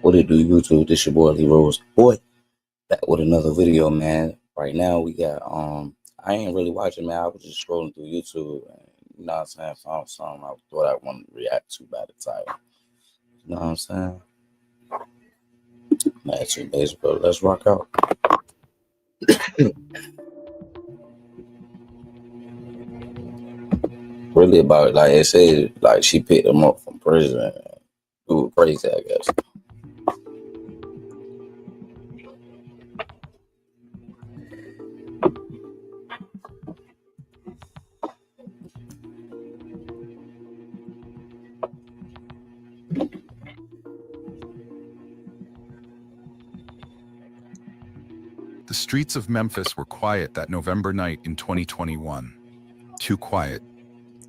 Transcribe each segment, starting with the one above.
What it do, YouTube? This your boy Lee Rose. Boy, back with another video, man. Right now we got I ain't really watching, man. I was just scrolling through YouTube and you know what I'm saying, found something I thought I wanted to react to by the title. You know what I'm saying? Not too basic, but let's rock out. Really about, like it said, like she picked him up from prison. It was crazy, I guess. The streets of Memphis were quiet that November night in 2021. Too quiet.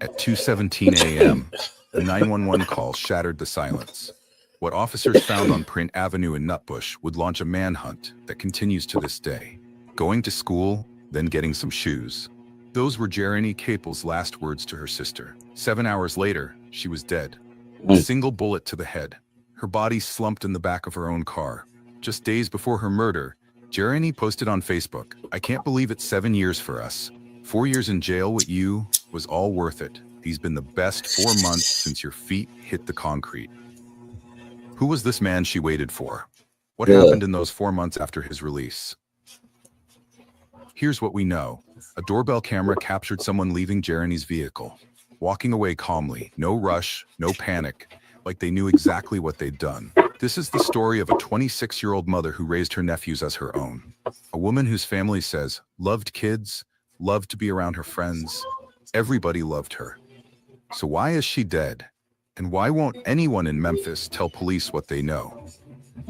At 2:17 a.m., a 911 call shattered the silence. What officers found on Print Avenue in Nutbush would launch a manhunt that continues to this day. Going to school, then getting some shoes. Those were Jeremy Capel's last words to her sister. 7 hours later, she was dead. A single bullet to the head. Her body slumped in the back of her own car. Just days before her murder, Jeremy posted on Facebook, "I can't believe it's 7 years for us. 4 years in jail with you was all worth it. These been the best 4 months since your feet hit the concrete." Who was this man she waited for? What happened in those 4 months after his release? Here's what we know. A doorbell camera captured someone leaving Jeremy's vehicle, walking away calmly, no rush, no panic, like they knew exactly what they'd done. This is the story of a 26-year-old mother who raised her nephews as her own. A woman whose family says loved kids, loved to be around her friends. Everybody loved her. So why is she dead? And why won't anyone in Memphis tell police what they know?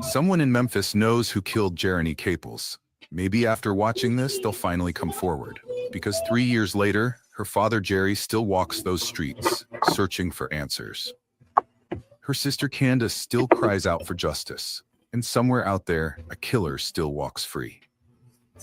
Someone in Memphis knows who killed Jeremy Capels. Maybe after watching this, they'll finally come forward. Because 3 years later, her father Jerry still walks those streets, searching for answers. Her sister Candace still cries out for justice. And somewhere out there, a killer still walks free.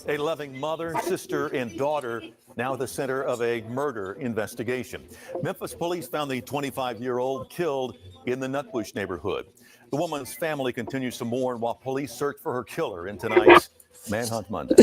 A loving mother, sister, and daughter now at the center of a murder investigation. Memphis police found the 25-year-old killed in the Nutbush neighborhood. The woman's family continues to mourn while police search for her killer in tonight's Manhunt Monday.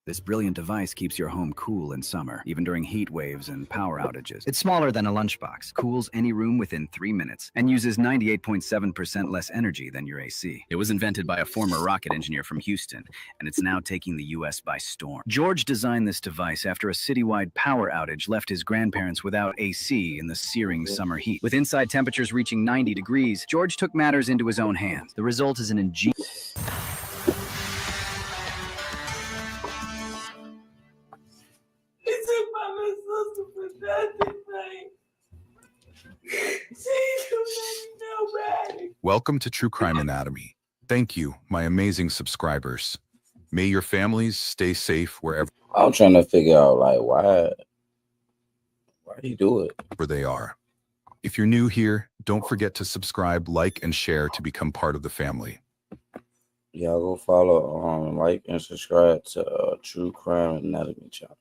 This brilliant device keeps your home cool in summer, even during heat waves and power outages. It's smaller than a lunchbox, cools any room within 3 minutes, and uses 98.7% less energy than your AC. It was invented by a former rocket engineer from Houston, and it's now taking the U.S. by storm. George designed this device after a citywide power outage left his grandparents without AC in the searing summer heat. With inside temperatures reaching 90 degrees, George took matters into his own hands. The result is an ingenious... Welcome to True Crime Anatomy. Thank you, my amazing subscribers. May your families stay safe wherever I'm trying to figure out, like, why do you do it? they are. If you're new here, don't forget to subscribe, like, and share to become part of the family. Y'all go follow, like, and subscribe to True Crime Anatomy channel.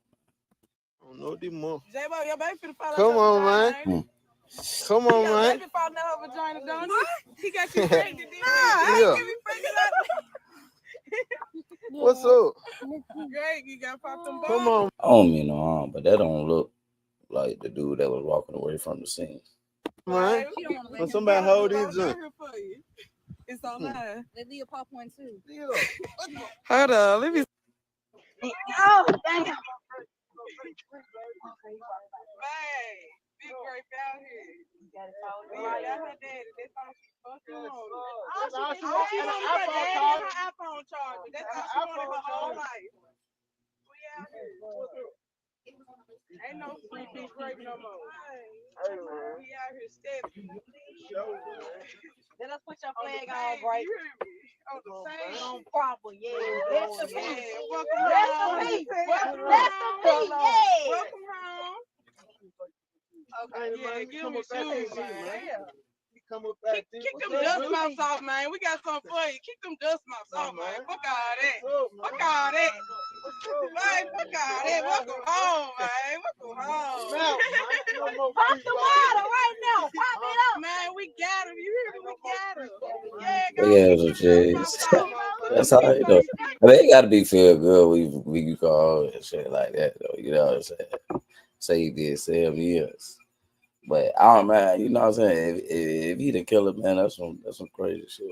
Come on, man. Come on, man. He got you pregnant. Yeah. What's up? Great, you got popped them balls. Come on. I don't mean no harm, but that don't look like the dude that was walking away from the scene. Man, when somebody hold these up. It's all live. Let Leah pop one too. Hold on, let me. Oh, damn. Big grape out here. Yeah, her daddy. That's all she fucking wanted. All she wanted her daddy and her iPhone charger. That's all she wanted her whole life. We out here. Ain't no free big grape no more. We out here stepping. Let us put your flag on, right? You hear me? On the same. On proper, yeah. Rest in peace. Welcome Rest home. in peace. Welcome Rest in home. peace. Yeah. Welcome home. Okay, yeah, get him his shoes, man. Come up back. Kick them dust mouse off, man. We got something for you. Kick them dust mouse off, man. Fuck all that. Fuck all that. Man, fuck all that. Welcome home, man. Welcome home. Pop the water right now. Pop it up. Man, we got him. You hear me? We got him. Yeah, But yeah, some cheese. That's how you know. I mean, it gotta be feel good when you call and shit like that, though. You know what I'm saying? Say you did 7 years. But I don't man, you know what I'm saying? If he the killer, man, that's some crazy shit.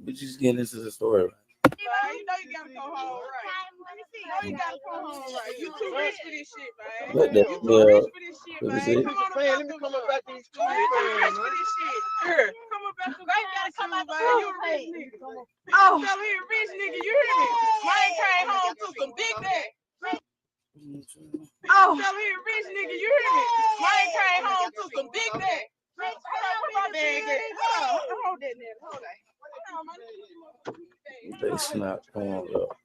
We just getting into the story. You know you gotta go home, right? You know you gotta come home, right? You too rich for this shit, man. What the You too rich for this shit, let me man. see. Come on Let me come up back to these You too rich for this shit. Here, come up back to the gotta come out, man. You a rich nigga. Oh, tell me a rich nigga. You hear me? Mine came home to some big day. Oh, tell me a rich nigga. You hear me? Mine came home to some big day. Where my bag at? Hold that there. Hold that. They snap on up.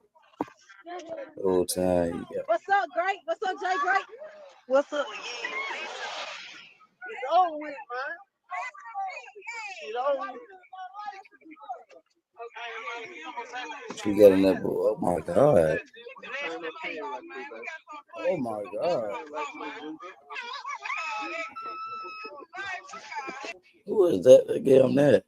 Whole time you got. What's up, Great? What's up, Jay Great? What's up? It's over with, man. It's over with. She got in that book. Oh my god. Oh my god. Who is that that gave him that?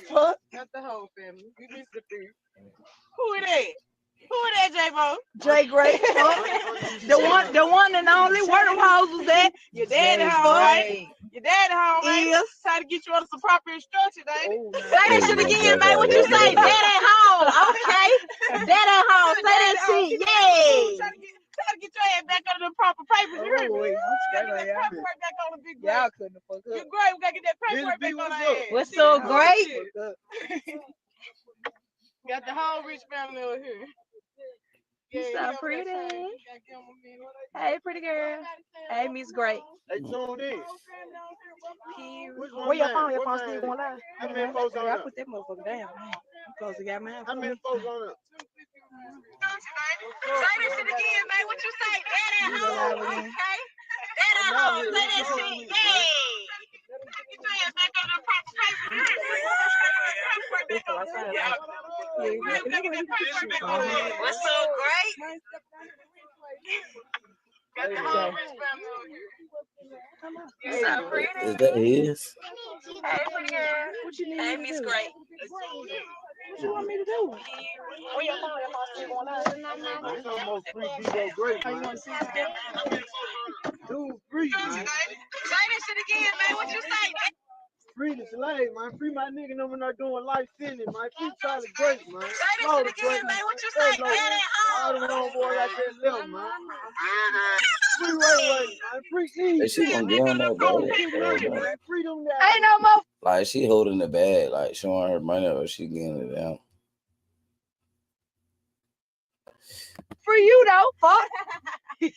Fuck, not the whole family. We missed the food. Who is that? Who is that, J-Bo? Jay Great. the one and only. Where them hoes was at? Your daddy home, right? Your daddy home, right? Yes. Try to get you under some proper instruction, ain't it? Say that shit again, man. What you say? Dad at home. Okay. Dad at home. Say that shit. Yay. Try to get your head back under the proper papers. You heard me? I'm scared of Get that paperwork back on the big boy. Y'all couldn't fuck You up. great. We gotta get that paperwork back on our ass. What's so great? Got the whole rich family over here. You sound pretty. Hey, pretty girl. Hey, Miss Great. They tuned in. Where your phone? Your phone still going live? How many folks on I it? put that motherfucker down. I'm supposed to got mine. How many folks on it? Say that shit again, man. What you say? Dad at home. Okay. Dad at home. Say that shit. Yay. Get your ass back on the proper paper. What's so great? Got the whole rich family over here. You sound pretty. Is that his? Hey, pretty girl. What you need? Hey, Miss Great. What you want me to do? Where your phone? Your phone still going out? It's almost free Debo Great. How you want to see that? Dude, free, man. Say that shit again, man. What you say? Free the slave, man. Free my nigga them when they're doing life sentence, man. Free Charlie Great, man. Say that shit again, man. What you say? Dad at All home. them homeboys out there left, man. Free Ray, man. Free E. Is she gonna get on that bag? Free them guys. Ain't no more. Like she holding the bag, like showing her money, or she getting it down? For you though, fuck. We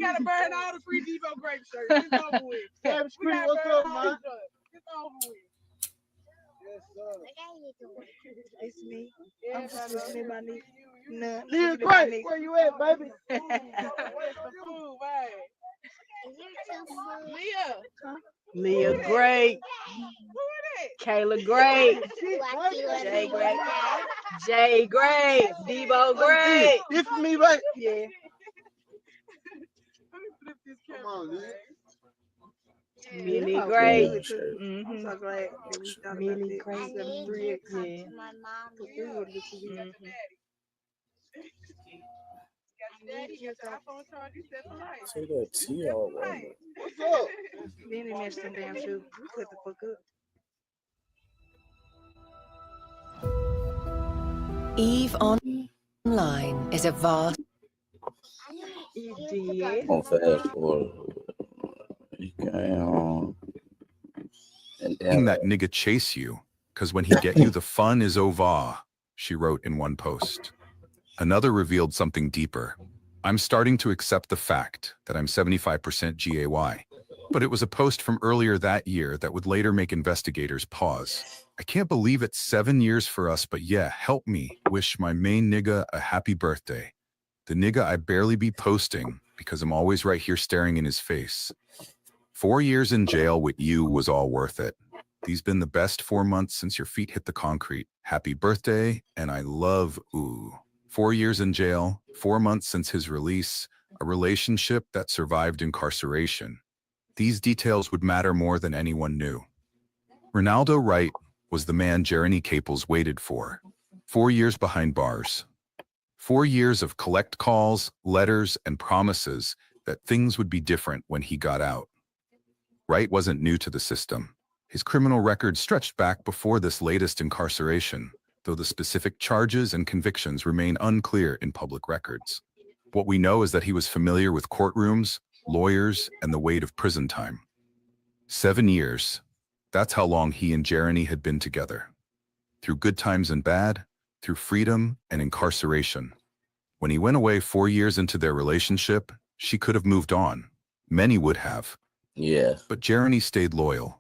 gotta burn all the free Debo grape shirts. It's over with. Savage We Creek, gotta what's burn up, all man? the drugs. It's over with. Yes, sir. It's me. Yeah, I'm just listening to my nigga. Nah, Leah Great, where you at, baby? Where's the food, man? Leah. Leah Great. Who is Kayla Great. Jay Great. Jay Great. Debo Great. This for me, right? Yeah. Let me flip this Come camera. on, Leah. Millie Great. Yeah, I'm so glad that we thought Millie Great. Yeah. Daddy, you got the iPhone charge. You said for life. Say that T all over. What's up? Then they messed them damn shoes. We put the fuck up. Eve Online is a vast. You did. On fast forward. You can, and Letting that nigga chase you, cause when he get you, the fun is over, she wrote in one post. Another revealed something deeper. I'm starting to accept the fact that I'm 75% GAY. But it was a post from earlier that year that would later make investigators pause. I can't believe it's 7 years for us, but yeah, help me wish my main nigga a happy birthday. The nigga I barely be posting because I'm always right here staring in his face. 4 years in jail with you was all worth it. These been the best 4 months since your feet hit the concrete. Happy birthday, and I love ooh. 4 years in jail, 4 months since his release, a relationship that survived incarceration. These details would matter more than anyone knew. Ronaldo Wright was the man Jeremy Caples waited for. 4 years behind bars. 4 years of collect calls, letters, and promises that things would be different when he got out. Wright wasn't new to the system. His criminal record stretched back before this latest incarceration, though the specific charges and convictions remain unclear in public records. What we know is that he was familiar with courtrooms, lawyers, and the weight of prison time. 7 years. That's how long he and Jeremy had been together. Through good times and bad, through freedom and incarceration. When he went away 4 years into their relationship, she could have moved on. Many would have. Yeah. But Jeremy stayed loyal.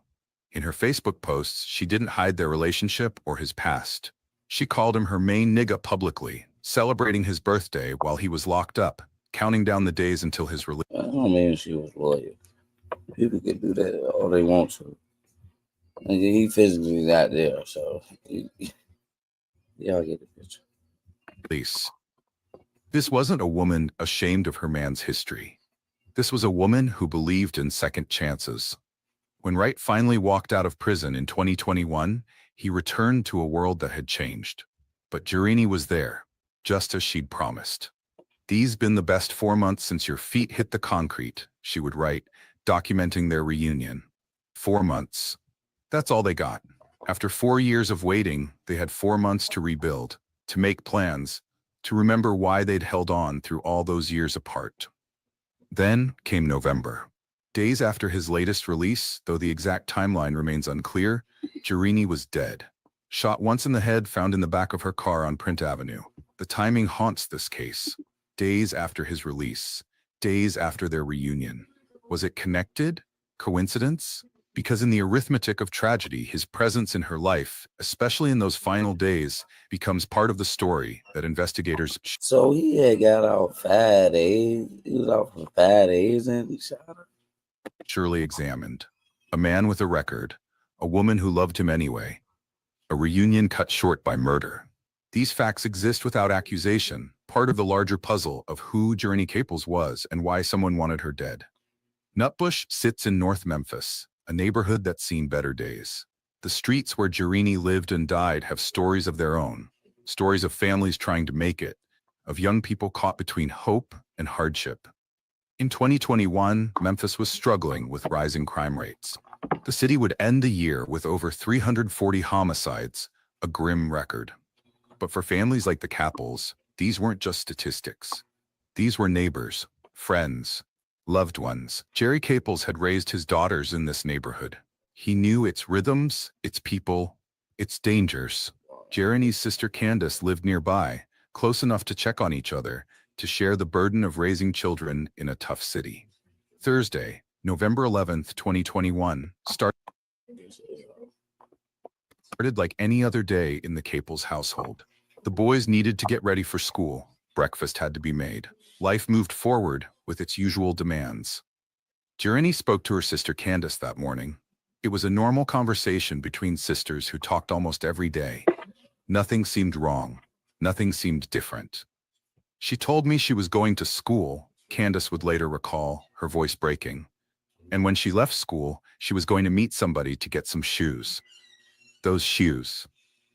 In her Facebook posts, she didn't hide their relationship or his past. She called him her main nigga publicly, celebrating his birthday while he was locked up, counting down the days until his release. I don't mean she was loyal. People can do that all they want to. And he physically not there, so y'all get the picture. This wasn't a woman ashamed of her man's history. This was a woman who believed in second chances. When Wright finally walked out of prison in 2021, he returned to a world that had changed. But Jeremy was there, just as she'd promised. These been the best 4 months since your feet hit the concrete, she would write, documenting their reunion. 4 months. That's all they got. After 4 years of waiting, they had 4 months to rebuild, to make plans, to remember why they'd held on through all those years apart. Then came November. Days after his latest release, though the exact timeline remains unclear, Jeremy was dead. Shot once in the head, found in the back of her car on Print Avenue. The timing haunts this case. Days after his release. Days after their reunion. Was it connected? Coincidence? Because in the arithmetic of tragedy, his presence in her life, especially in those final days, becomes part of the story that investigators... So he had got out 5 days. He was out for 5 days and he shot her. surely examined. A man with a record, a woman who loved him anyway, a reunion cut short by murder. These facts exist without accusation, part of the larger puzzle of who Jeremy Caples was and why someone wanted her dead. Nutbush sits in North Memphis, a neighborhood that's seen better days. The streets where Jeremy lived and died have stories of their own, stories of families trying to make it, of young people caught between hope and hardship. In 2021, Memphis was struggling with rising crime rates. The city would end the year with over 340 homicides, a grim record. But for families like the Caples, these weren't just statistics. These were neighbors, friends, loved ones. Jerry Caples had raised his daughters in this neighborhood. He knew its rhythms, its people, its dangers. Jeremy's sister Candace lived nearby, close enough to check on each other, to share the burden of raising children in a tough city. Thursday, November 11th, 2021, started like any other day in the Caples household. The boys needed to get ready for school. Breakfast had to be made. Life moved forward with its usual demands. Jeremy spoke to her sister Candace that morning. It was a normal conversation between sisters who talked almost every day. Nothing seemed wrong. Nothing seemed different. She told me she was going to school, Candace would later recall, her voice breaking. And when she left school, she was going to meet somebody to get some shoes. Those shoes.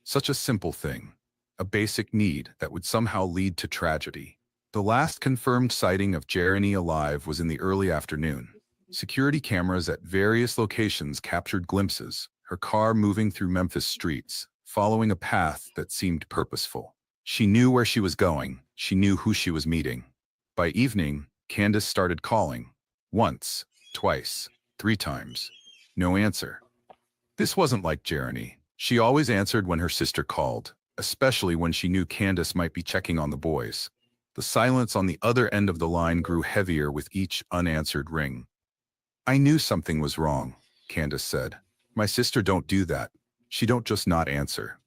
Such a simple thing. A basic need that would somehow lead to tragedy. The last confirmed sighting of Jeremy alive was in the early afternoon. Security cameras at various locations captured glimpses, her car moving through Memphis streets, following a path that seemed purposeful. She knew where she was going. She knew who she was meeting. By evening, Candace started calling. Once, twice, 3 times. No answer. This wasn't like Jeremy. She always answered when her sister called, especially when she knew Candace might be checking on the boys. The silence on the other end of the line grew heavier with each unanswered ring. I knew something was wrong, Candace said. My sister don't do that. She don't just not answer.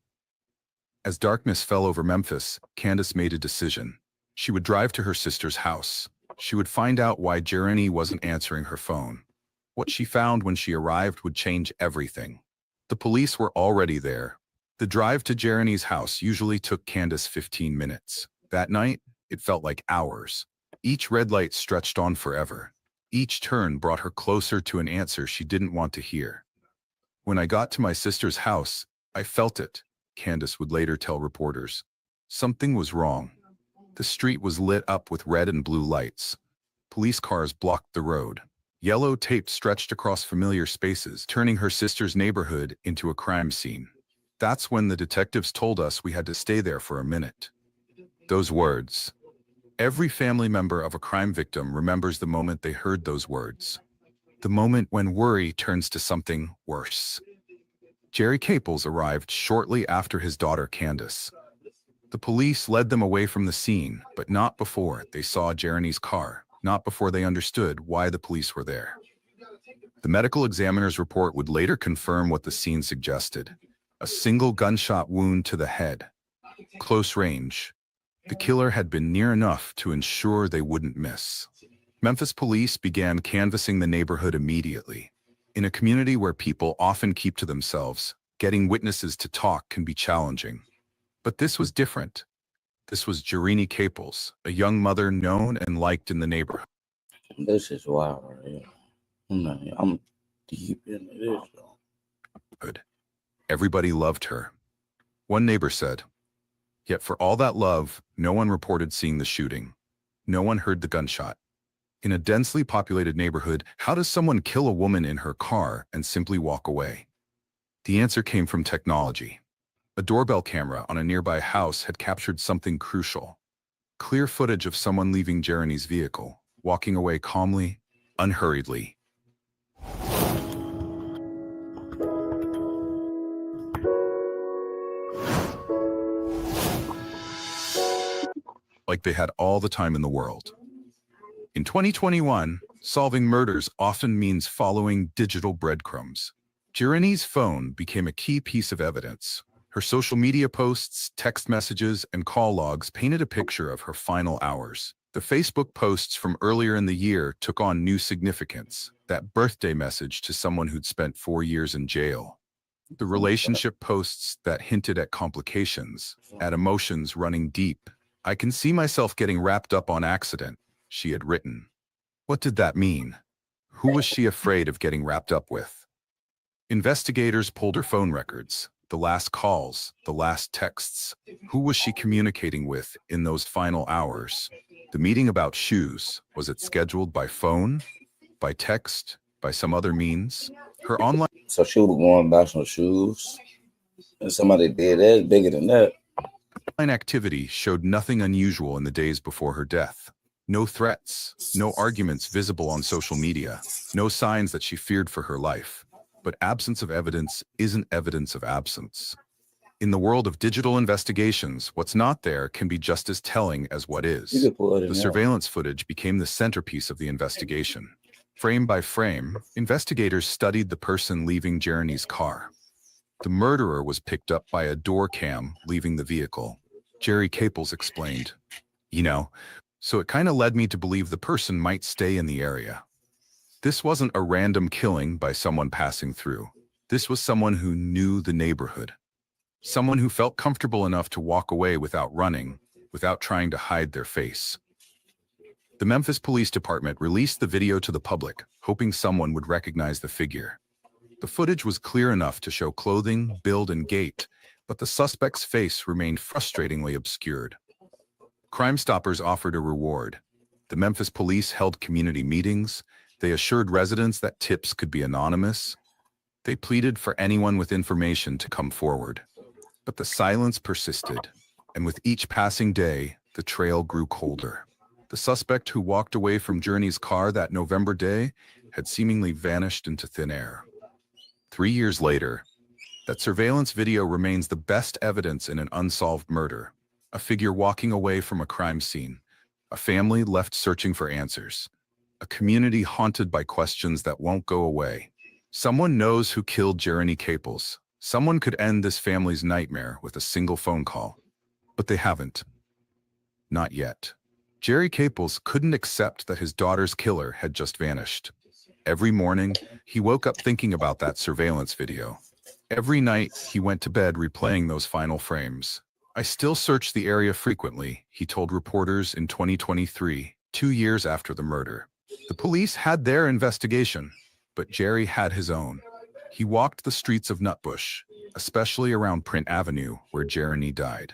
As darkness fell over Memphis, Candace made a decision. She would drive to her sister's house. She would find out why Jeremy wasn't answering her phone. What she found when she arrived would change everything. The police were already there. The drive to Jeremy's house usually took Candace 15 minutes. That night, it felt like hours. Each red light stretched on forever. Each turn brought her closer to an answer she didn't want to hear. When I got to my sister's house, I felt it, Candace would later tell reporters. Something was wrong. The street was lit up with red and blue lights. Police cars blocked the road. Yellow tape stretched across familiar spaces, turning her sister's neighborhood into a crime scene. That's when the detectives told us we had to stay there for a minute. Those words. Every family member of a crime victim remembers the moment they heard those words. The moment when worry turns to something worse. Jerry Caples arrived shortly after his daughter Candace. The police led them away from the scene, but not before they saw Jeremy's car, not before they understood why the police were there. The medical examiner's report would later confirm what the scene suggested. A single gunshot wound to the head. Close range. The killer had been near enough to ensure they wouldn't miss. Memphis police began canvassing the neighborhood immediately. In a community where people often keep to themselves, getting witnesses to talk can be challenging. But this was different. This was Jeremy Caples, a young mother known and liked in the neighborhood. This is wild right here. I'm deep into this, though. Everybody loved her. One neighbor said. Yet for all that love, no one reported seeing the shooting. No one heard the gunshot. In a densely populated neighborhood, how does someone kill a woman in her car and simply walk away? The answer came from technology. A doorbell camera on a nearby house had captured something crucial. Clear footage of someone leaving Jeremy's vehicle, walking away calmly, unhurriedly. Like they had all the time in the world. In 2021, solving murders often means following digital breadcrumbs. Jeremy's phone became a key piece of evidence. Her social media posts, text messages, and call logs painted a picture of her final hours. The Facebook posts from earlier in the year took on new significance. That birthday message to someone who'd spent 4 years in jail. The relationship posts that hinted at complications, at emotions running deep. I can see myself getting wrapped up on accident, she had written. What did that mean? Who was she afraid of getting wrapped up with? Investigators pulled her phone records, the last calls, the last texts. Who was she communicating with in those final hours? The meeting about shoes, was it scheduled by phone, by text, by some other means? Her online... So she would go and buy some shoes, and somebody did that bigger than that. Activity showed nothing unusual in the days before her death. No threats, no arguments visible on social media, no signs that she feared for her life. But absence of evidence isn't evidence of absence. In the world of digital investigations, what's not there can be just as telling as what is. The surveillance footage became the centerpiece of the investigation. Frame by frame, investigators studied the person leaving Jeremy's car. The murderer was picked up by a door cam leaving the vehicle. Jerry Caples explained, so it kind of led me to believe the person might stay in the area. This wasn't a random killing by someone passing through. This was someone who knew the neighborhood. Someone who felt comfortable enough to walk away without running, without trying to hide their face. The Memphis Police Department released the video to the public, hoping someone would recognize the figure. The footage was clear enough to show clothing, build, and gait, but the suspect's face remained frustratingly obscured. Crime Stoppers offered a reward. The Memphis police held community meetings. They assured residents that tips could be anonymous. They pleaded for anyone with information to come forward. But the silence persisted, and with each passing day, the trail grew colder. The suspect who walked away from Jeremy's car that November day had seemingly vanished into thin air. 3 years later, that surveillance video remains the best evidence in an unsolved murder. A figure walking away from a crime scene. A family left searching for answers. A community haunted by questions that won't go away. Someone knows who killed Jeremy Caples. Someone could end this family's nightmare with a single phone call, but they haven't. Not yet. Jerry Caples couldn't accept that his daughter's killer had just vanished. Every morning, he woke up thinking about that surveillance video. Every night, he went to bed replaying those final frames. I still search the area frequently, he told reporters in 2023, 2 years after the murder. The police had their investigation, but Jerry had his own. He walked the streets of Nutbush, especially around Print Avenue, where Jeremy died.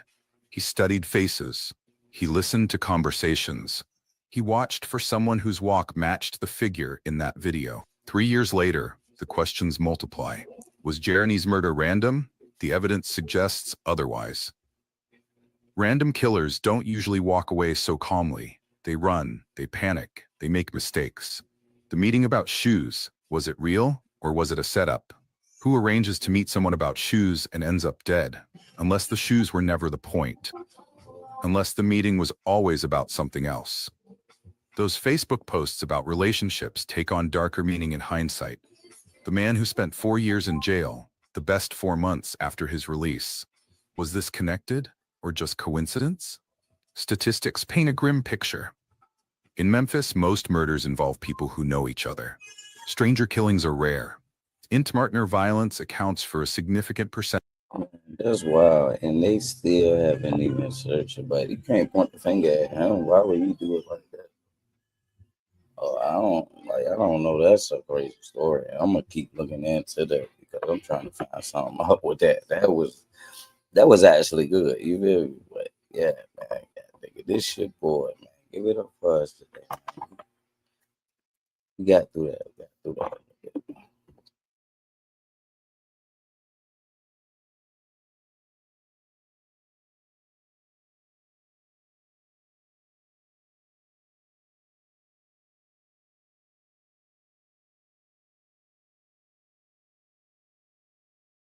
He studied faces. He listened to conversations. He watched for someone whose walk matched the figure in that video. 3 years later, the questions multiply. Was Jeremy's murder random? The evidence suggests otherwise. Random killers don't usually walk away so calmly. They run, they panic, they make mistakes. The meeting about shoes, was it real or was it a setup? Who arranges to meet someone about shoes and ends up dead? Unless the shoes were never the point. Unless the meeting was always about something else. Those Facebook posts about relationships take on darker meaning in hindsight. The man who spent 4 years in jail, the best 4 months after his release. Was this connected or just coincidence? Statistics paint a grim picture. In Memphis, most murders involve people who know each other. Stranger killings are rare. Intimate violence accounts for a significant percent. That's wild, and they still haven't even searched it. But you can't point the finger at him. Why would he do it like that? Oh, I don't know. That's a crazy story. I'm gonna keep looking into that because I'm trying to find something up with that. That was actually good. You feel me? But yeah, man, nigga, this shit, boy, man, give it up for us today. We got through that.